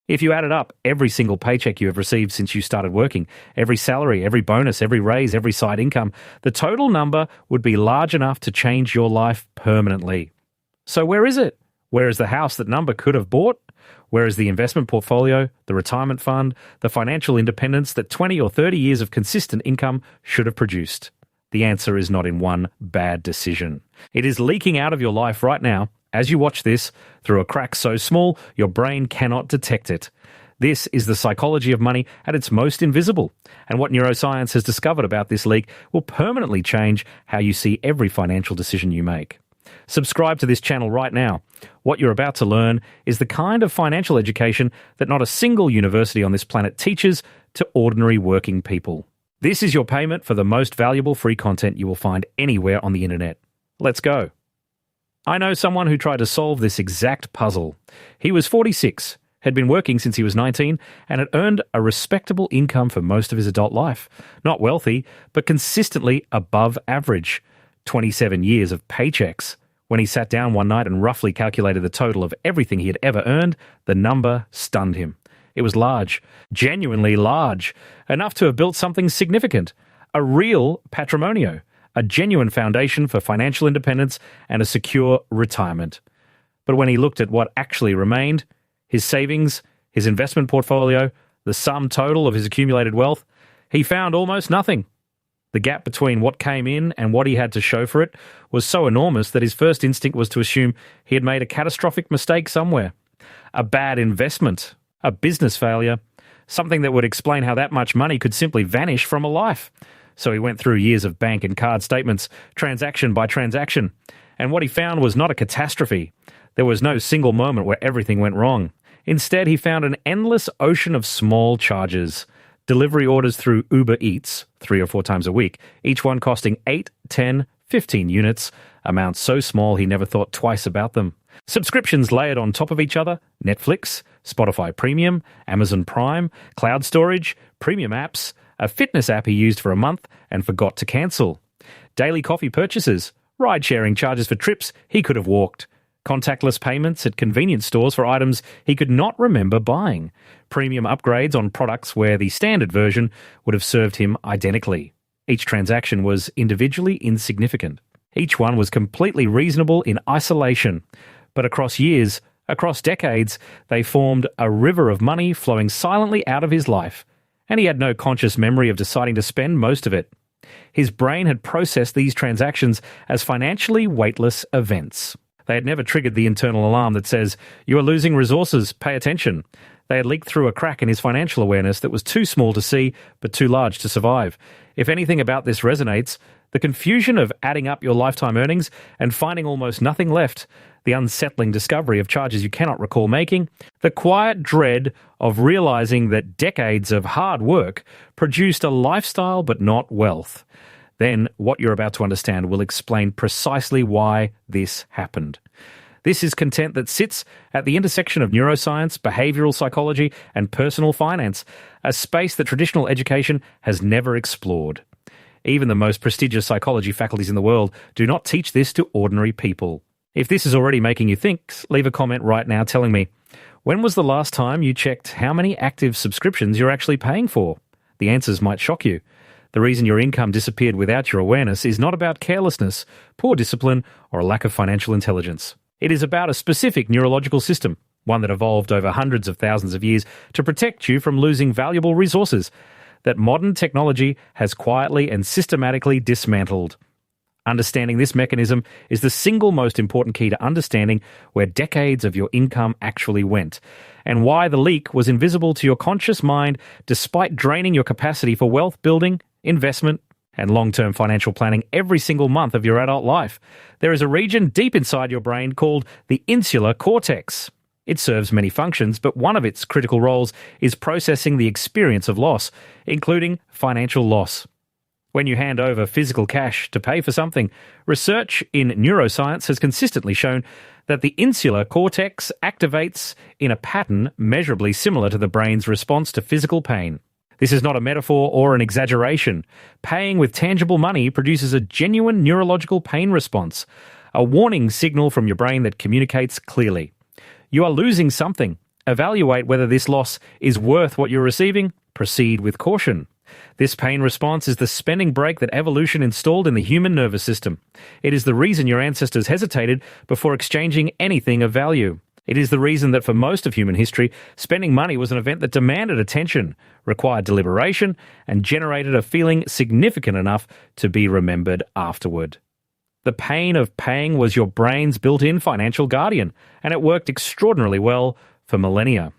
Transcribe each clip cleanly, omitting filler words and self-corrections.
If you added up every single paycheck you have received since you started working, every salary, every bonus, every raise, every side income, the total number would be large enough to change your life permanently. So where is it? Where is the house that number could have bought? Where is the investment portfolio, the retirement fund, the financial independence that 20 or 30 years of consistent income should have produced? The answer is not in one bad decision. It is leaking out of your life right now, as you watch this, through a crack so small your brain cannot detect it. This is the psychology of money at its most invisible, and what neuroscience has discovered about this leak will permanently change how you see every financial decision you make. Subscribe to this channel right now. What you're about to learn is the kind of financial education that not a single university on this planet teaches to ordinary working people. This is your payment for the most valuable free content you will find anywhere on the internet. Let's go. I know someone who tried to solve this exact puzzle. He was 46, had been working since he was 19, and had earned a respectable income for most of his adult life. Not wealthy, but consistently above average. 27 years of paychecks. When he sat down one night and roughly calculated the total of everything he had ever earned, the number stunned him. It was large, genuinely large, enough to have built something significant, a real patrimonio, a genuine foundation for financial independence and a secure retirement. But when he looked at what actually remained, his savings, his investment portfolio, the sum total of his accumulated wealth, he found almost nothing. The gap between what came in and what he had to show for it was so enormous that his first instinct was to assume he had made a catastrophic mistake somewhere. A bad investment, a business failure, something that would explain how that much money could simply vanish from a life. So he went through years of bank and card statements, transaction by transaction, and what he found was not a catastrophe. There was no single moment where everything went wrong. Instead, he found an endless ocean of small charges. Delivery orders through Uber Eats, 3 or 4 times a week, each one costing 8, 10, 15 units, amounts so small he never thought twice about them. Subscriptions layered on top of each other, Netflix, Spotify Premium, Amazon Prime, cloud storage, premium apps, a fitness app he used for a month and forgot to cancel. Daily coffee purchases, ride-sharing charges for trips he could have walked. Contactless payments at convenience stores for items he could not remember buying. Premium upgrades on products where the standard version would have served him identically. Each transaction was individually insignificant. Each one was completely reasonable in isolation. But across years, across decades, they formed a river of money flowing silently out of his life. And he had no conscious memory of deciding to spend most of it. His brain had processed these transactions as financially weightless events. They had never triggered the internal alarm that says, "You are losing resources, pay attention." They had leaked through a crack in his financial awareness that was too small to see, but too large to survive. If anything about this resonates, the confusion of adding up your lifetime earnings and finding almost nothing left, the unsettling discovery of charges you cannot recall making, the quiet dread of realizing that decades of hard work produced a lifestyle but not wealth. Then what you're about to understand will explain precisely why this happened. This is content that sits at the intersection of neuroscience, behavioral psychology, and personal finance, a space that traditional education has never explored. Even the most prestigious psychology faculties in the world do not teach this to ordinary people. If this is already making you think, leave a comment right now telling me, when was the last time you checked how many active subscriptions you're actually paying for? The answers might shock you. The reason your income disappeared without your awareness is not about carelessness, poor discipline, or a lack of financial intelligence. It is about a specific neurological system, one that evolved over hundreds of thousands of years to protect you from losing valuable resources that modern technology has quietly and systematically dismantled. Understanding this mechanism is the single most important key to understanding where decades of your income actually went, and why the leak was invisible to your conscious mind despite draining your capacity for wealth building, investment, and long-term financial planning every single month of your adult life. There is a region deep inside your brain called the insular cortex. It serves many functions, but one of its critical roles is processing the experience of loss, including financial loss. When you hand over physical cash to pay for something, research in neuroscience has consistently shown that the insular cortex activates in a pattern measurably similar to the brain's response to physical pain. This is not a metaphor or an exaggeration. Paying with tangible money produces a genuine neurological pain response, a warning signal from your brain that communicates clearly. You are losing something, Evaluate whether this loss is worth what you're receiving. Proceed with caution. This pain response is the spending brake that evolution installed in the human nervous system. It is the reason your ancestors hesitated before exchanging anything of value. It is the reason that for most of human history, spending money was an event that demanded attention, required deliberation, and generated a feeling significant enough to be remembered afterward. The pain of paying was your brain's built-in financial guardian, and it worked extraordinarily well for millennia.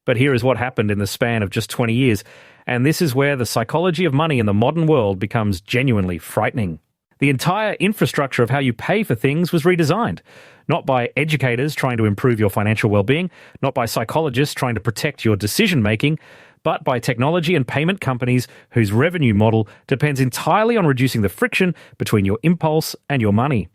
But here is what happened in the span of just 20 years, and this is where the psychology of money in the modern world becomes genuinely frightening. The entire infrastructure of how you pay for things was redesigned, not by educators trying to improve your financial well-being, not by psychologists trying to protect your decision-making, but by technology and payment companies whose revenue model depends entirely on reducing the friction between your impulse and your money.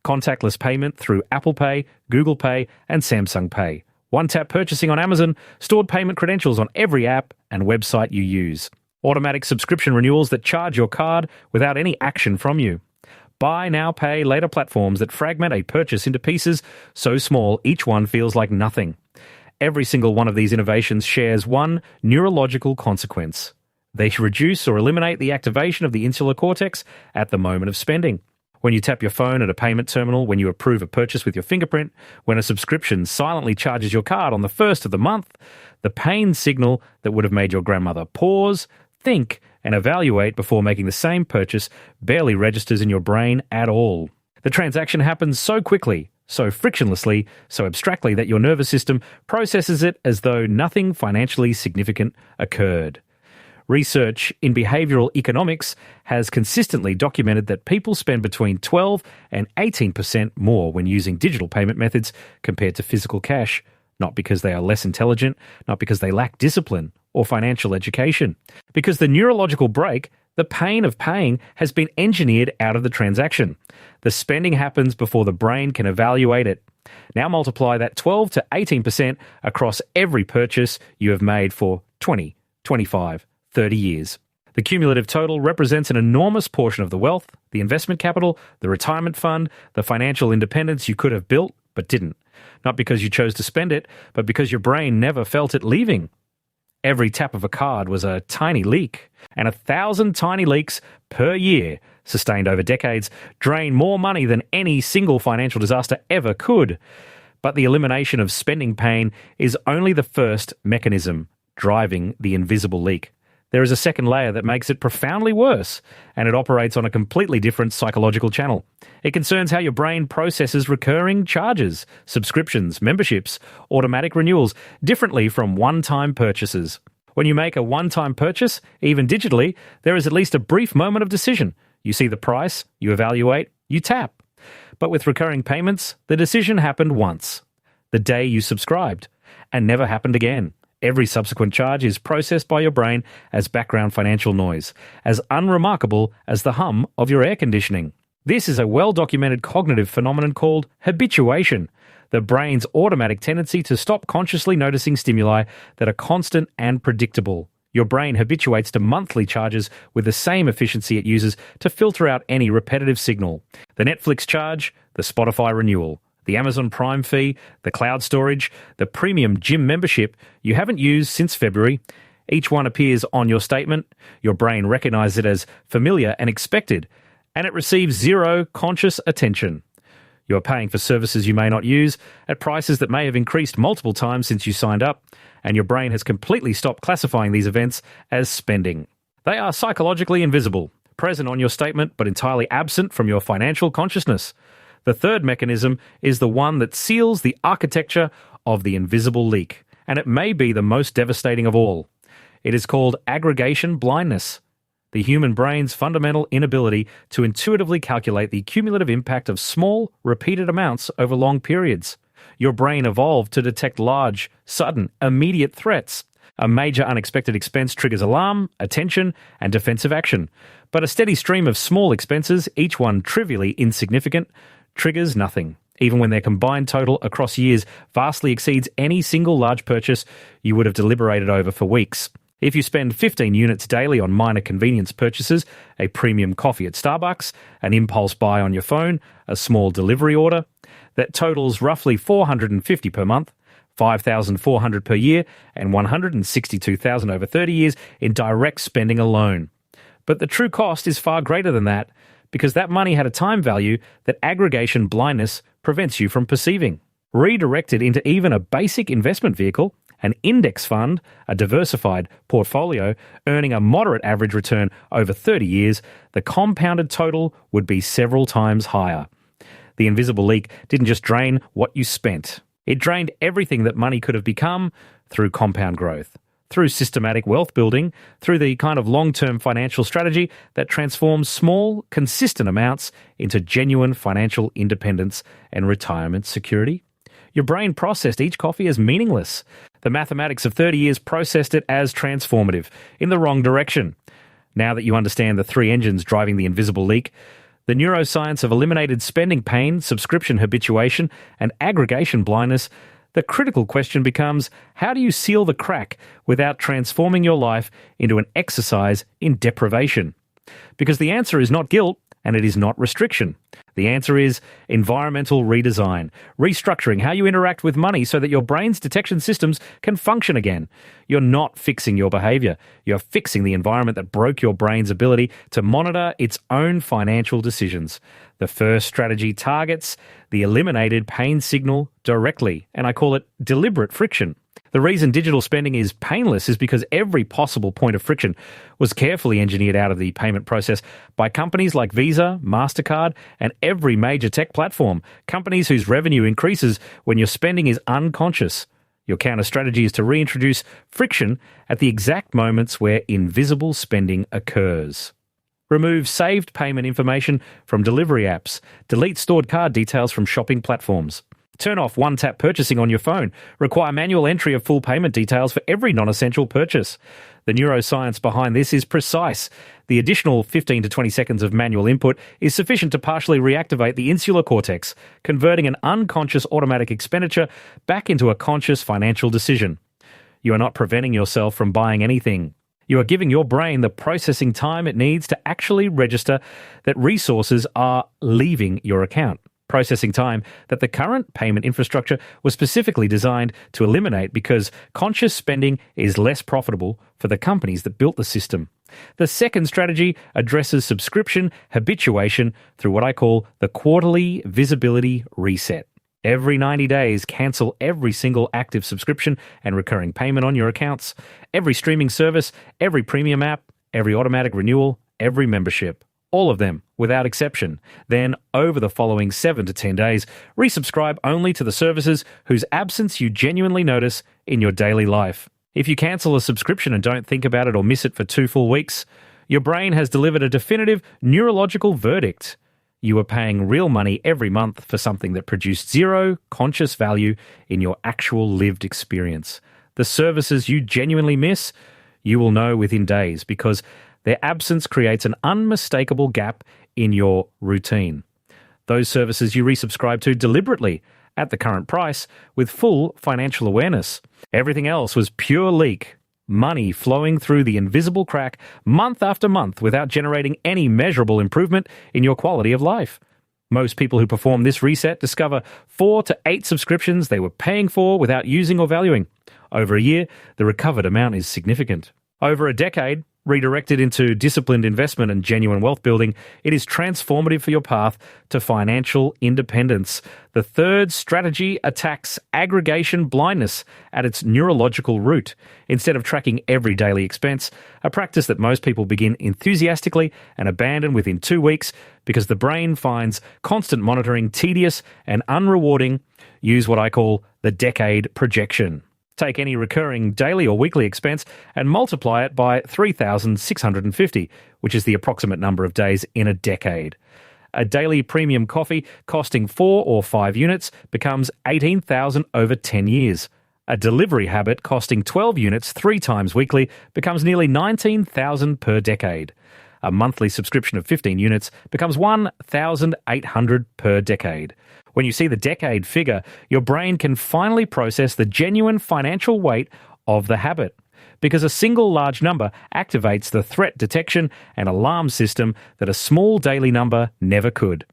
Contactless payment through Apple Pay, Google Pay, and Samsung Pay. One-tap purchasing on Amazon, stored payment credentials on every app and website you use. Automatic subscription renewals that charge your card without any action from you. Buy now, pay later platforms that fragment a purchase into pieces so small each one feels like nothing. Every single one of these innovations shares one neurological consequence. They reduce or eliminate the activation of the insular cortex at the moment of spending. When you tap your phone at a payment terminal, when you approve a purchase with your fingerprint, when a subscription silently charges your card on the first of the month, the pain signal that would have made your grandmother pause, think, and evaluate before making the same purchase barely registers in your brain at all. The transaction happens so quickly, so frictionlessly, so abstractly that your nervous system processes it as though nothing financially significant occurred. Research in behavioral economics has consistently documented that people spend between 12 and 18% more when using digital payment methods compared to physical cash, not because they are less intelligent, not because they lack discipline or financial education, because the neurological brake, the pain of paying, has been engineered out of the transaction. The spending happens before the brain can evaluate it. Now multiply that 12 to 18% across every purchase you have made for 20, 25, 30 years. The cumulative total represents an enormous portion of the wealth, the investment capital, the retirement fund, the financial independence you could have built but didn't. Not because you chose to spend it, but because your brain never felt it leaving. Every tap of a card was a tiny leak, and 1,000 tiny leaks per year, sustained over decades, drain more money than any single financial disaster ever could. But the elimination of spending pain is only the first mechanism driving the invisible leak. There is a second layer that makes it profoundly worse, and it operates on a completely different psychological channel. It concerns how your brain processes recurring charges, subscriptions, memberships, automatic renewals, differently from one-time purchases. When you make a one-time purchase, even digitally, there is at least a brief moment of decision. You see the price, you evaluate, you tap. But with recurring payments, the decision happened once, the day you subscribed, and never happened again. Every subsequent charge is processed by your brain as background financial noise, as unremarkable as the hum of your air conditioning. This is a well-documented cognitive phenomenon called habituation, the brain's automatic tendency to stop consciously noticing stimuli that are constant and predictable. Your brain habituates to monthly charges with the same efficiency it uses to filter out any repetitive signal. The Netflix charge, the Spotify renewal, the Amazon Prime fee, the cloud storage, the premium gym membership you haven't used since February. Each one appears on your statement. Your brain recognizes it as familiar and expected, and it receives zero conscious attention. You are paying for services you may not use at prices that may have increased multiple times since you signed up, and your brain has completely stopped classifying these events as spending. They are psychologically invisible, present on your statement but entirely absent from your financial consciousness. The third mechanism is the one that seals the architecture of the invisible leak, and it may be the most devastating of all. It is called aggregation blindness, the human brain's fundamental inability to intuitively calculate the cumulative impact of small, repeated amounts over long periods. Your brain evolved to detect large, sudden, immediate threats. A major unexpected expense triggers alarm, attention, and defensive action. But a steady stream of small expenses, each one trivially insignificant, triggers nothing, even when their combined total across years vastly exceeds any single large purchase you would have deliberated over for weeks. If you spend 15 units daily on minor convenience purchases, a premium coffee at Starbucks, an impulse buy on your phone, a small delivery order, that totals roughly $450 per month. $5,400 per year and $162,000 over 30 years in direct spending alone. But the true cost is far greater than that, because that money had a time value that aggregation blindness prevents you from perceiving. Redirected into even a basic investment vehicle, an index fund, a diversified portfolio, earning a moderate average return over 30 years, the compounded total would be several times higher. The invisible leak didn't just drain what you spent. It drained everything that money could have become through compound growth, through systematic wealth building, through the kind of long-term financial strategy that transforms small, consistent amounts into genuine financial independence and retirement security. Your brain processed each coffee as meaningless. The mathematics of 30 years processed it as transformative, in the wrong direction. Now that you understand the three engines driving the invisible leak, the neuroscience of eliminated spending pain, subscription habituation, and aggregation blindness, the critical question becomes, how do you seal the crack without transforming your life into an exercise in deprivation? Because the answer is not guilt, and it is not restriction. The answer is environmental redesign, restructuring how you interact with money so that your brain's detection systems can function again. You're not fixing your behavior. You're fixing the environment that broke your brain's ability to monitor its own financial decisions. The first strategy targets the eliminated pain signal directly, and I call it deliberate friction. The reason digital spending is painless is because every possible point of friction was carefully engineered out of the payment process by companies like Visa, MasterCard, and every major tech platform, companies whose revenue increases when your spending is unconscious. Your counter strategy is to reintroduce friction at the exact moments where invisible spending occurs. Remove saved payment information from delivery apps. Delete stored card details from shopping platforms. Turn off one-tap purchasing on your phone. Require manual entry of full payment details for every non-essential purchase. The neuroscience behind this is precise. The additional 15 to 20 seconds of manual input is sufficient to partially reactivate the insular cortex, converting an unconscious automatic expenditure back into a conscious financial decision. You are not preventing yourself from buying anything. You are giving your brain the processing time it needs to actually register that resources are leaving your account. Processing time that the current payment infrastructure was specifically designed to eliminate because conscious spending is less profitable for the companies that built the system. The second strategy addresses subscription habituation through what I call the quarterly visibility reset. Every 90 days, cancel every single active subscription and recurring payment on your accounts, every streaming service, every premium app, every automatic renewal, every membership. All of them, without exception. Then, over the following 7 to 10 days, resubscribe only to the services whose absence you genuinely notice in your daily life. If you cancel a subscription and don't think about it or miss it for 2 full weeks, your brain has delivered a definitive neurological verdict. You are paying real money every month for something that produced zero conscious value in your actual lived experience. The services you genuinely miss, you will know within days because their absence creates an unmistakable gap in your routine. Those services you resubscribe to deliberately at the current price with full financial awareness. Everything else was pure leak, money flowing through the invisible crack month after month without generating any measurable improvement in your quality of life. Most people who perform this reset discover 4 to 8 subscriptions they were paying for without using or valuing. Over a year, the recovered amount is significant. Over a decade, redirected into disciplined investment and genuine wealth building, it is transformative for your path to financial independence. The third strategy attacks aggregation blindness at its neurological root. Instead of tracking every daily expense, a practice that most people begin enthusiastically and abandon within 2 weeks because the brain finds constant monitoring tedious and unrewarding, use what I call the decade projection. Take any recurring daily or weekly expense and multiply it by 3,650, which is the approximate number of days in a decade. A daily premium coffee costing 4 or 5 units becomes 18,000 over 10 years. A delivery habit costing 12 units 3 times weekly becomes nearly 19,000 per decade. A monthly subscription of 15 units becomes 1,800 per decade. When you see the decade figure, your brain can finally process the genuine financial weight of the habit, because a single large number activates the threat detection and alarm system that a small daily number never could.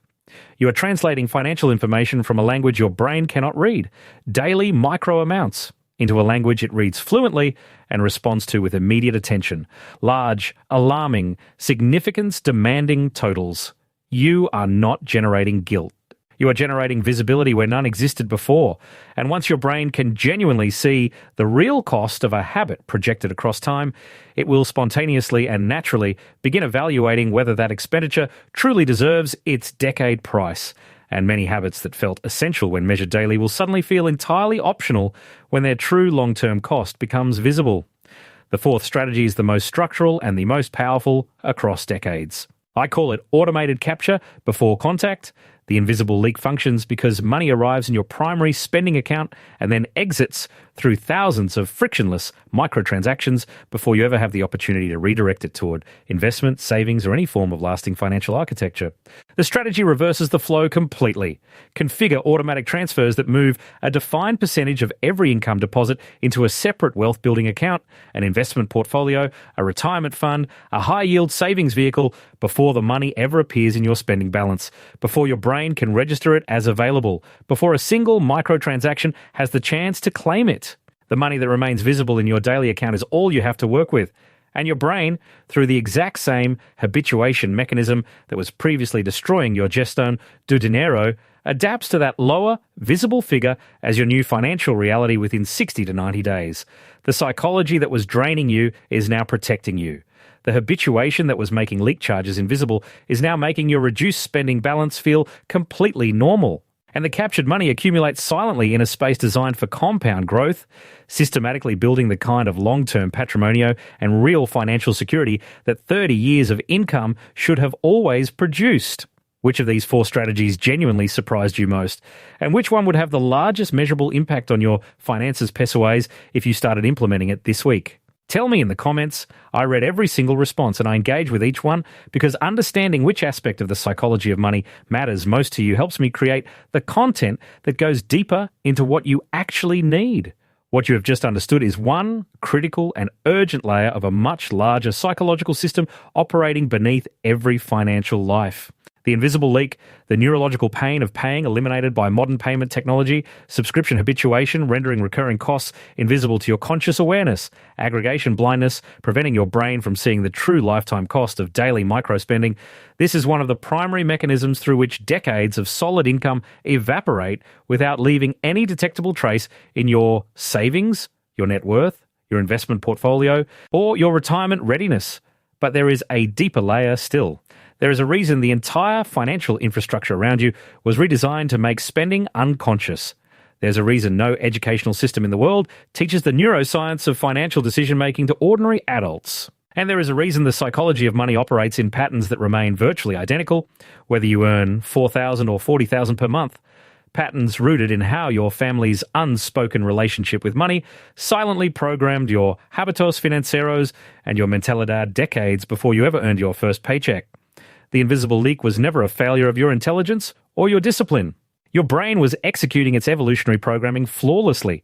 You are translating financial information from a language your brain cannot read, daily micro amounts, into a language it reads fluently and responds to with immediate attention. Large, alarming, significance-demanding totals. You are not generating guilt. You are generating visibility where none existed before. And once your brain can genuinely see the real cost of a habit projected across time, it will spontaneously and naturally begin evaluating whether that expenditure truly deserves its decade price. And many habits that felt essential when measured daily will suddenly feel entirely optional when their true long-term cost becomes visible. The fourth strategy is the most structural and the most powerful across decades. I call it automated capture before contact. The invisible leak functions because money arrives in your primary spending account and then exits through thousands of frictionless microtransactions before you ever have the opportunity to redirect it toward investment, savings, or any form of lasting financial architecture. The strategy reverses the flow completely. Configure automatic transfers that move a defined percentage of every income deposit into a separate wealth-building account, an investment portfolio, a retirement fund, a high-yield savings vehicle before the money ever appears in your spending balance, before your brain can register it as available, before a single microtransaction has the chance to claim it. The money that remains visible in your daily account is all you have to work with. And your brain, through the exact same habituation mechanism that was previously destroying your gestone do dinero, adapts to that lower, visible figure as your new financial reality within 60 to 90 days. The psychology that was draining you is now protecting you. The habituation that was making leak charges invisible is now making your reduced spending balance feel completely normal. And the captured money accumulates silently in a space designed for compound growth, systematically building the kind of long-term patrimonio and real financial security that 30 years of income should have always produced. Which of these four strategies genuinely surprised you most? And which one would have the largest measurable impact on your finances peseways if you started implementing it this week? Tell me in the comments. I read every single response and I engage with each one because understanding which aspect of the psychology of money matters most to you helps me create the content that goes deeper into what you actually need. What you have just understood is one critical and urgent layer of a much larger psychological system operating beneath every financial life. The invisible leak, the neurological pain of paying eliminated by modern payment technology, subscription habituation rendering recurring costs invisible to your conscious awareness, aggregation blindness preventing your brain from seeing the true lifetime cost of daily microspending. This is one of the primary mechanisms through which decades of solid income evaporate without leaving any detectable trace in your savings, your net worth, your investment portfolio, or your retirement readiness. But there is a deeper layer still. There is a reason the entire financial infrastructure around you was redesigned to make spending unconscious. There's a reason no educational system in the world teaches the neuroscience of financial decision-making to ordinary adults. And there is a reason the psychology of money operates in patterns that remain virtually identical, whether you earn $4,000 or $40,000 per month. Patterns rooted in how your family's unspoken relationship with money silently programmed your hábitos financieros and your mentalidad decades before you ever earned your first paycheck. The invisible leak was never a failure of your intelligence or your discipline. Your brain was executing its evolutionary programming flawlessly,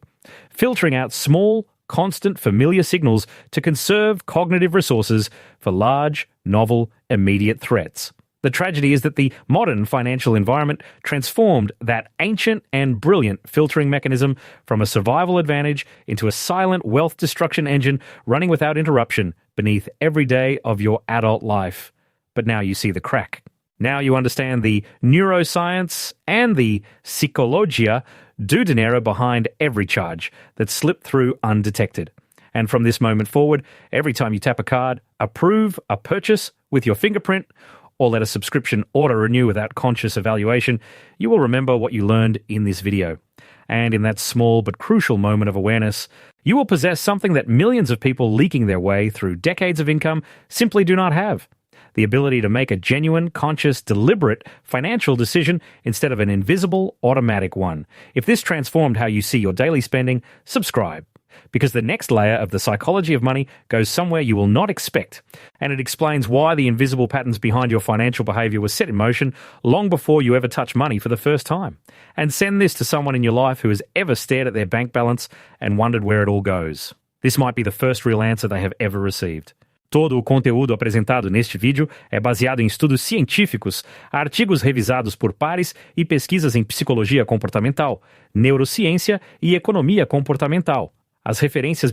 filtering out small, constant, familiar signals to conserve cognitive resources for large, novel, immediate threats. The tragedy is that the modern financial environment transformed that ancient and brilliant filtering mechanism from a survival advantage into a silent wealth destruction engine running without interruption beneath every day of your adult life. But now you see the crack. Now you understand the neuroscience and the psicologia do dinero behind every charge that slipped through undetected. And from this moment forward, every time you tap a card, approve a purchase with your fingerprint, or let a subscription auto-renew without conscious evaluation, you will remember what you learned in this video. And in that small but crucial moment of awareness, you will possess something that millions of people leaking their way through decades of income simply do not have. The ability to make a genuine, conscious, deliberate financial decision instead of an invisible, automatic one. If this transformed how you see your daily spending, subscribe. Because the next layer of the psychology of money goes somewhere you will not expect, and it explains why the invisible patterns behind your financial behavior were set in motion long before you ever touch money for the first time. And send this to someone in your life who has ever stared at their bank balance and wondered where it all goes. This might be the first real answer they have ever received. Todo o conteúdo apresentado neste vídeo é baseado em estudos científicos, artigos revisados por pares e pesquisas em psicologia comportamental, neurociência e economia comportamental. As referências